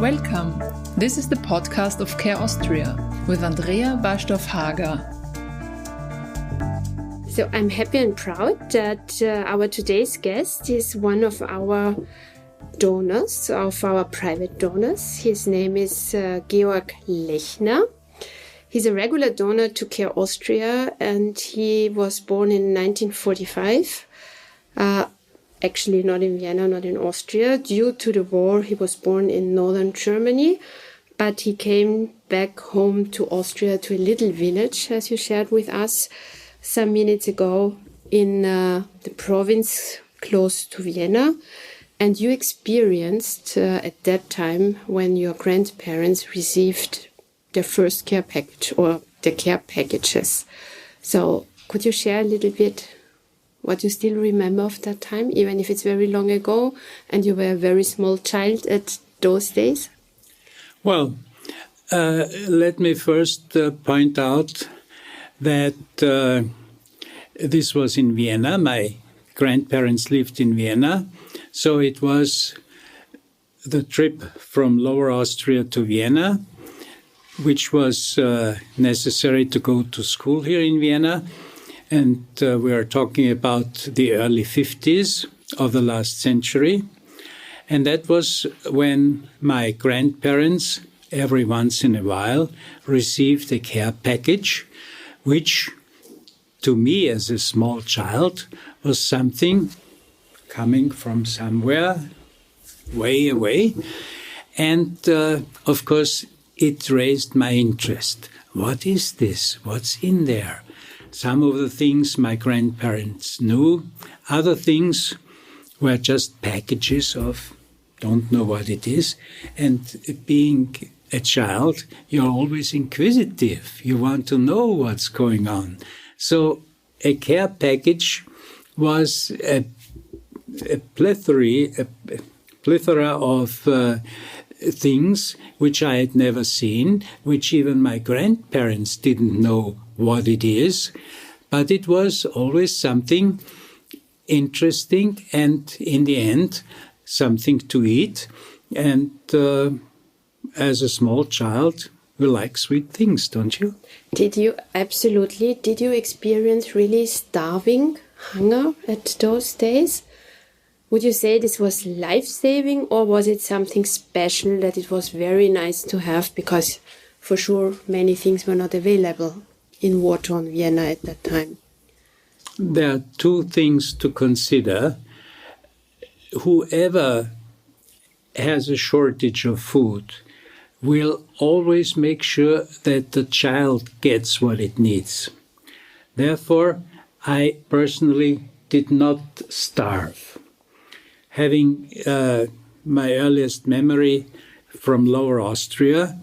Welcome. This is the podcast of Care Austria with Andrea Barstorff-Hager. So I'm happy and proud that our today's guest is one of our donors, of our private donors. His name is Georg Lechner. He's a regular donor to Care Austria, and he was born in 1945. Actually not in Vienna, not in Austria. Due to the war, he was born in northern Germany, but he came back home to Austria, to a little village, as you shared with us some minutes ago, in the province close to Vienna. And you experienced at that time when your grandparents received their first care package or the care packages. So could you share a little bit what you still remember of that time, even if it's very long ago and you were a very small child at those days? Well, let me first point out that this was in Vienna. My grandparents lived in Vienna. So it was the trip from Lower Austria to Vienna, which was necessary to go to school here in Vienna. And we are talking about the early 50s of the last century. And that was when my grandparents, every once in a while, received a care package, which to me as a small child was something coming from somewhere way away. And of course, it raised my interest. What is this? What's in there? Some of the things my grandparents knew. Other things were just packages of don't know what it is. And being a child, you're always inquisitive. You want to know what's going on. So a care package was a plethora of things which I had never seen, which even my grandparents didn't know what it is. But it was always something interesting and, in the end, something to eat. And as a small child, we like sweet things, don't you? Did you experience really starving, hunger at those days? Would you say this was life-saving, or was it something special that it was very nice to have because for sure many things were not available in war-torn Vienna at that time? There are two things to consider. Whoever has a shortage of food will always make sure that the child gets what it needs. Therefore, I personally did not starve. Having my earliest memory from Lower Austria,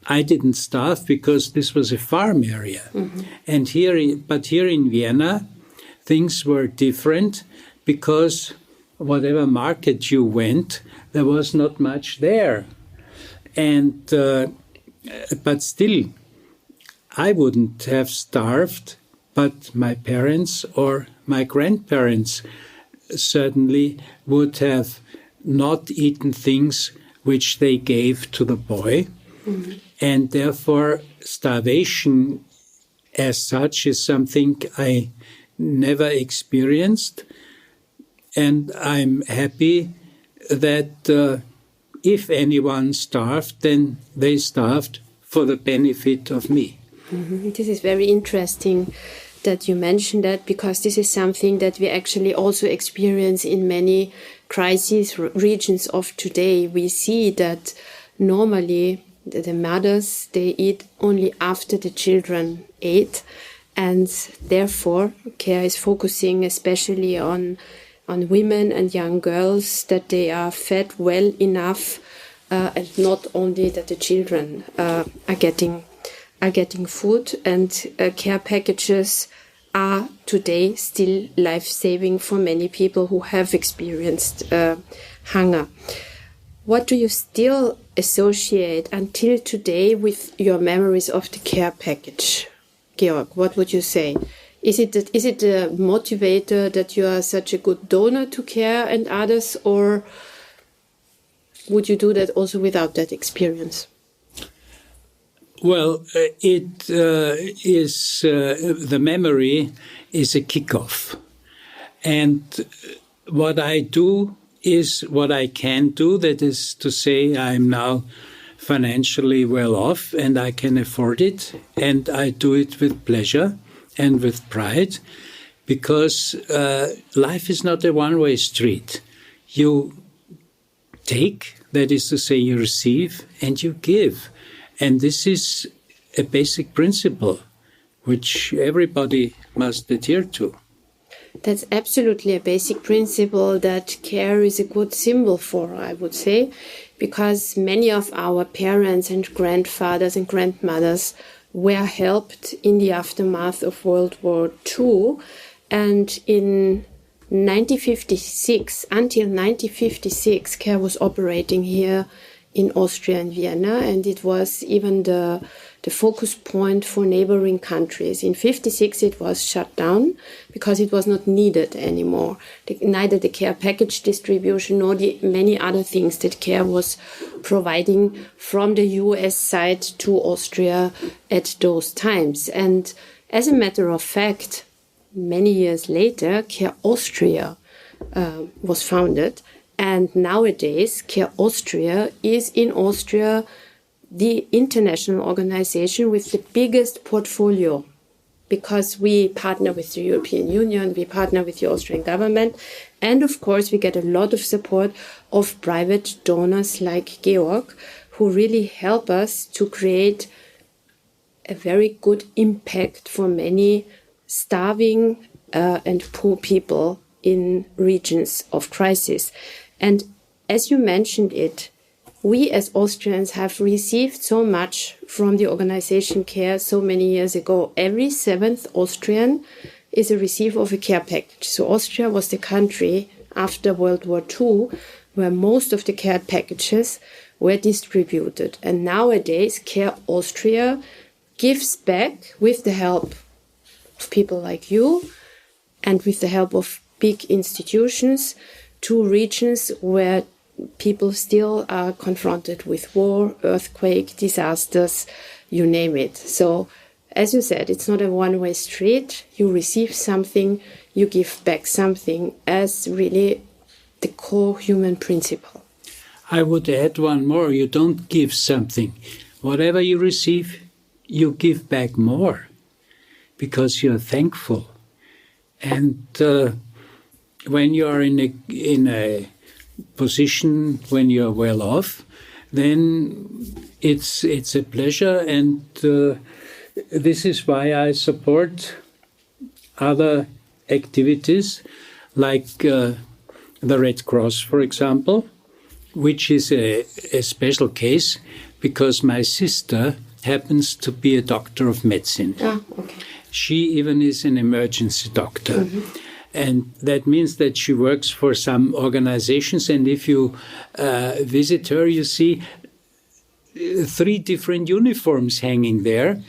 I didn't starve because this was a farm area. Mm-hmm. And here in Vienna, things were different because whatever market you went, there was not much there. And but still, I wouldn't have starved, but my parents or my grandparents certainly would have not eaten things which they gave to the boy. Mm-hmm. And therefore, starvation as such is something I never experienced. And I'm happy that if anyone starved, then they starved for the benefit of me. Mm-hmm. This is very interesting that you mentioned that, because this is something that we actually also experience in many crisis regions of today. We see that normally the mothers, they eat only after the children ate, and therefore care is focusing especially on women and young girls, that they are fed well enough, and not only that the children are getting food. And care packages are today still life-saving for many people who have experienced hunger. What do you still associate until today with your memories of the care package? Georg, what would you say? Is it a motivator that you are such a good donor to care and others, or would you do that also without that experience? Well, it is the memory is a kickoff, and what I do is what I can do. That is to say, I'm now financially well off, and I can afford it, and I do it with pleasure and with pride, because life is not a one-way street. You take, that is to say, you receive, and you give. And this is a basic principle which everybody must adhere to. That's absolutely a basic principle that care is a good symbol for, I would say, because many of our parents and grandfathers and grandmothers were helped in the aftermath of World War II. And in 1956, until 1956, care was operating here in Austria and Vienna, and it was even the focus point for neighboring countries. In 1956 it was shut down because it was not needed anymore. Neither the care package distribution nor the many other things that care was providing from the US side to Austria at those times. And as a matter of fact, many years later, Care Austria was founded. And nowadays, Care Austria is in Austria the international organization with the biggest portfolio, because we partner with the European Union, we partner with the Austrian government, and of course we get a lot of support of private donors like Georg, who really help us to create a very good impact for many starving and poor people in regions of crisis. And as you mentioned it, we as Austrians have received so much from the organization Care so many years ago. Every seventh Austrian is a receiver of a care package. So Austria was the country after World War II where most of the care packages were distributed. And nowadays, Care Austria gives back with the help of people like you and with the help of big institutions to regions where people still are confronted with war, earthquake, disasters, you name it. So, as you said, it's not a one-way street. You receive something, you give back something as really the core human principle. I would add one more. You don't give something. Whatever you receive, you give back more because you're thankful. And when you are in a position when you're well off, then it's a pleasure, and this is why I support other activities like the Red Cross, for example, which is a special case because my sister happens to be a doctor of medicine. Ah, okay. She even is an emergency doctor. Mm-hmm. And that means that she works for some organizations. And if you visit her, you see 3 different uniforms hanging there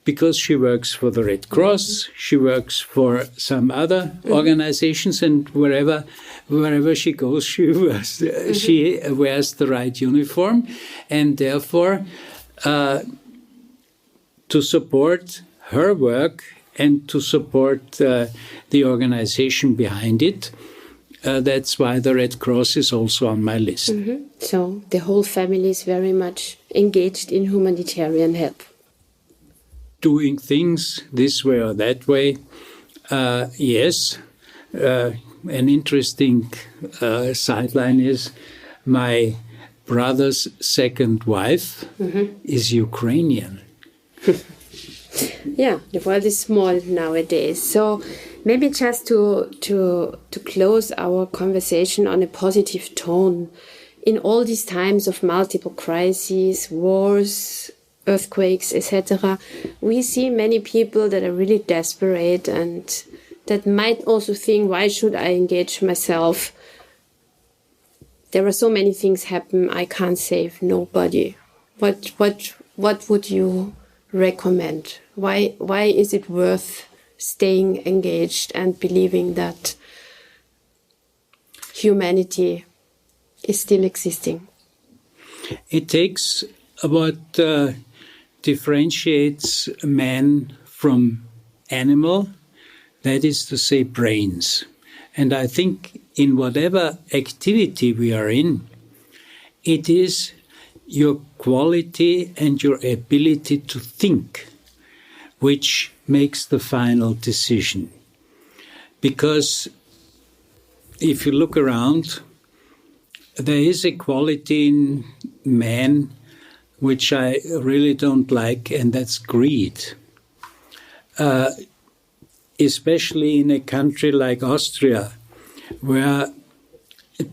because she works for the Red Cross, she works for some other organizations, and wherever she goes, she wears the right uniform. And therefore, to support her work and to support the organization behind it. That's why the Red Cross is also on my list. Mm-hmm. So the whole family is very much engaged in humanitarian help. Doing things this way or that way, yes. An interesting sideline is my brother's second wife is Ukrainian. Yeah, the world is small nowadays. So maybe just to close our conversation on a positive tone, in all these times of multiple crises, wars, earthquakes, etc., we see many people that are really desperate and that might also think, why should I engage myself? There are so many things happen, I can't save nobody. What would you recommend? Why is it worth staying engaged and believing that humanity is still existing? It takes what differentiates man from animal, that is to say, brains. And I think in whatever activity we are in, it is your quality and your ability to think which makes the final decision. Because if you look around, there is a quality in man which I really don't like, and that's greed. Especially in a country like Austria, where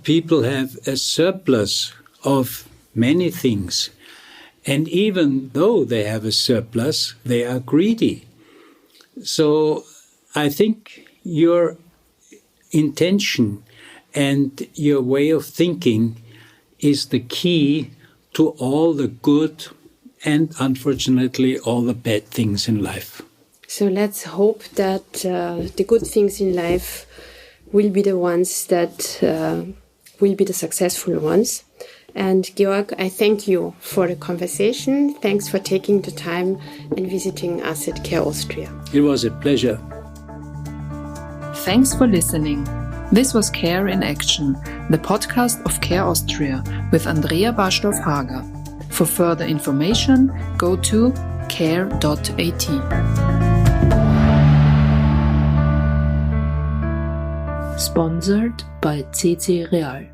people have a surplus of many things. And even though they have a surplus, they are greedy. So I think your intention and your way of thinking is the key to all the good and, unfortunately, all the bad things in life. So let's hope that the good things in life will be the ones that will be the successful ones. And Georg, I thank you for the conversation. Thanks for taking the time and visiting us at Care Austria. It was a pleasure. Thanks for listening. This was Care in Action, the podcast of Care Austria with Andrea Barstorff-Hager. For further information, go to care.at. Sponsored by CC Real.